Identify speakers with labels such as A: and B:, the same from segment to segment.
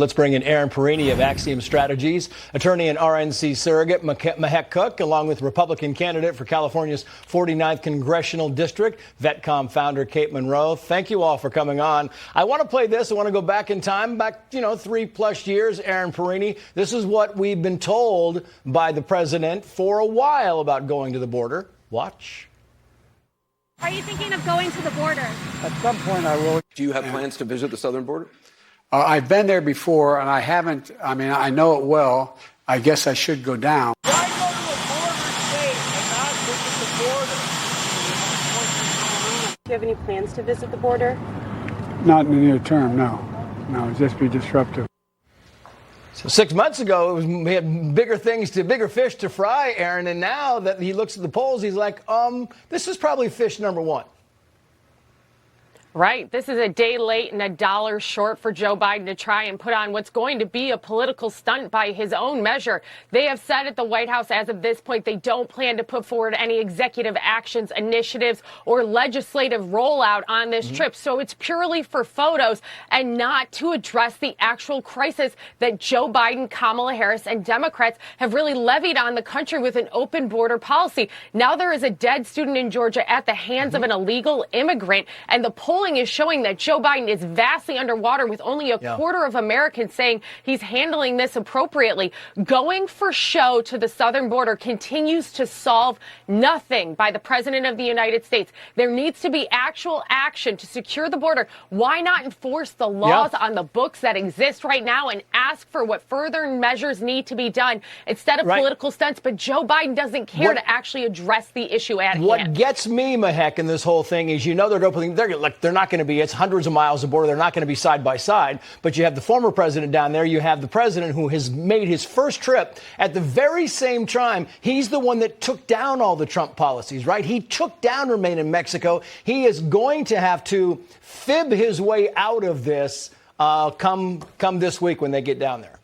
A: Let's bring in Aaron Perini of Axiom Strategies, attorney and RNC surrogate Mahek Cook, along with Republican candidate for California's 49th Congressional District, VetCom founder Kate Monroe. Thank you all for coming on. I want to play this. I want to go back in time, 3+ years. Aaron Perini, this is what we've been told by the president for a while about going to the border. Watch.
B: Are you thinking of going to the border?
C: At some point I will.
D: Do you have plans to visit the southern border?
C: I've been there before, and I haven't. I mean, I know it well. I guess I should go down.
E: Why go to a border state and not visit the border?
B: Do you have any plans to visit the border?
C: Not in the near term, no. No, it'd just be disruptive.
A: So 6 months ago, we had bigger fish to fry, Aaron, and now that he looks at the polls, he's like, this is probably fish number one.
F: Right. This is a day late and $1 short for Joe Biden to try and put on what's going to be a political stunt by his own measure. They have said at the White House as of this point they don't plan to put forward any executive actions, initiatives, or legislative rollout on this trip. So it's purely for photos and not to address the actual crisis that Joe Biden, Kamala Harris, and Democrats have really levied on the country with an open border policy. Now there is a dead student in Georgia at the hands of an illegal immigrant, and the polling is showing that Joe Biden is vastly underwater, with only a quarter of Americans saying he's handling this appropriately. Going for show to the southern border continues to solve nothing by the president of the United States. There needs to be actual action to secure the border. Why not enforce the laws on the books that exist right now and ask for what further measures need to be done instead of political stunts? But Joe Biden doesn't care to actually address the issue at hand.
A: What gets me, Mahek, in this whole thing is, they're not going to be, it's hundreds of miles of border. They're not going to be side by side. But you have the former president down there. You have the president who has made his first trip at the very same time. He's the one that took down all the Trump policies, right? He took down Remain in Mexico. He is going to have to fib his way out of this come this week when they get down there.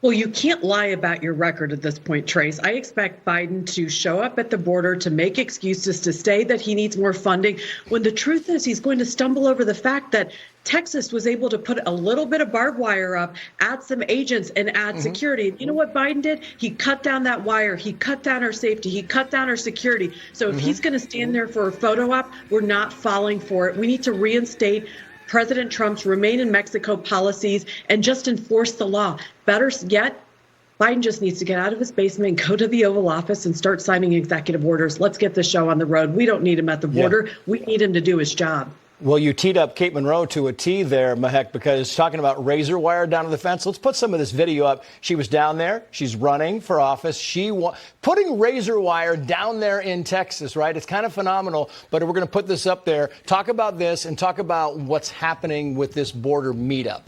G: Well, you can't lie about your record at this point, Trace. I expect Biden to show up at the border to make excuses, to say that he needs more funding, when the truth is he's going to stumble over the fact that Texas was able to put a little bit of barbed wire up, add some agents, and add security. You know what Biden did? He cut down that wire. He cut down our safety. He cut down our security. So if he's going to stand there for a photo op, we're not falling for it. We need to reinstate President Trump's Remain in Mexico policies and just enforce the law. Better yet, Biden just needs to get out of his basement, go to the Oval Office, and start signing executive orders. Let's get the show on the road. We don't need him at the border. We need him to do his job.
A: Well, you teed up Kate Monroe to a T there, Mahek, because talking about razor wire down to the fence. Let's put some of this video up. She was down there. She's running for office. Putting razor wire down there in Texas, right? It's kind of phenomenal, but we're going to put this up there. Talk about this and talk about what's happening with this border meetup.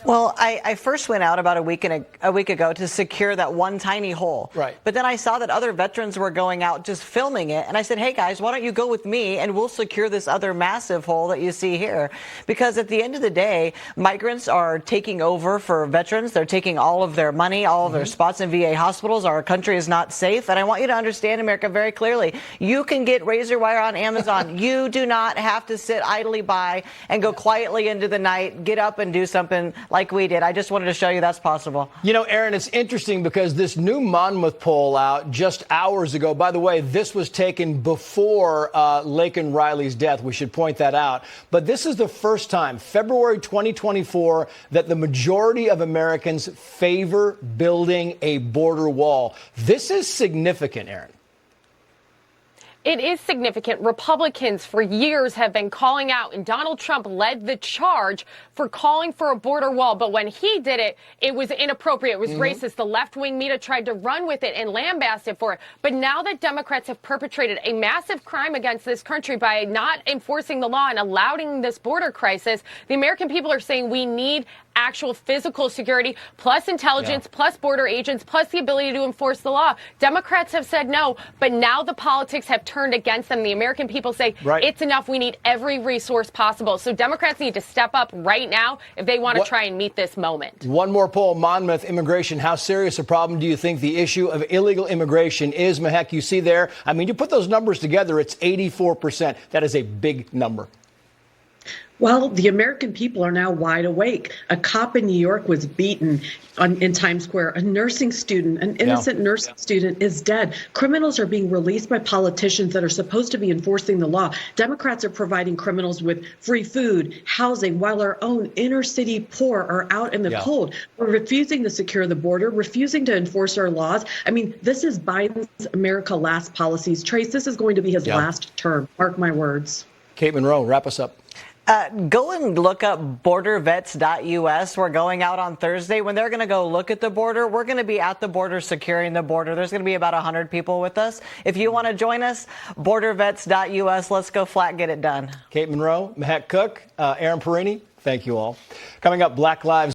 H: Well, I first went out about a week ago to secure that one tiny hole.
A: Right.
H: But then I saw that other veterans were going out just filming it. And I said, hey, guys, why don't you go with me and we'll secure this other massive hole that you see here? Because at the end of the day, migrants are taking over for veterans. They're taking all of their money, all of their spots in VA hospitals. Our country is not safe. And I want you to understand, America, very clearly. You can get razor wire on Amazon. You do not have to sit idly by and go quietly into the night, get up and do something like we did. I just wanted to show you that's possible.
A: You know, Aaron, it's interesting because this new Monmouth poll out just hours ago, by the way, this was taken before Laken Riley's death. We should point that out. But this is the first time, February 2024, that the majority of Americans favor building a border wall. This is significant, Aaron.
F: It is significant. Republicans for years have been calling out, and Donald Trump led the charge for calling for a border wall. But when he did it, it was inappropriate. It was racist. The left-wing media tried to run with it and lambast it for it. But now that Democrats have perpetrated a massive crime against this country by not enforcing the law and allowing this border crisis, the American people are saying we need actual physical security, plus intelligence, plus border agents, plus the ability to enforce the law. Democrats have said no, but now the politics have turned against them. The American people say it's enough. We need every resource possible. So Democrats need to step up right now if they want to try and meet this moment.
A: One more poll, Monmouth immigration. How serious a problem do you think the issue of illegal immigration is? Mahek, you see there, I mean, you put those numbers together, it's 84%. That is a big number.
G: Well, the American people are now wide awake. A cop in New York was beaten in Times Square. A nursing student, an innocent nursing student, is dead. Criminals are being released by politicians that are supposed to be enforcing the law. Democrats are providing criminals with free food, housing, while our own inner city poor are out in the cold. We're refusing to secure the border, refusing to enforce our laws. I mean, this is Biden's America Last policies. Trace, this is going to be his last term. Mark my words.
A: Kate Monroe, wrap us up.
H: Go and look up bordervets.us. We're going out on Thursday. When they're going to go look at the border, we're going to be at the border securing the border. There's going to be about 100 people with us. If you want to join us, bordervets.us. Let's go flat, get it done.
A: Kate Monroe, Mehek Cook, Aaron Perini, thank you all. Coming up, Black Lives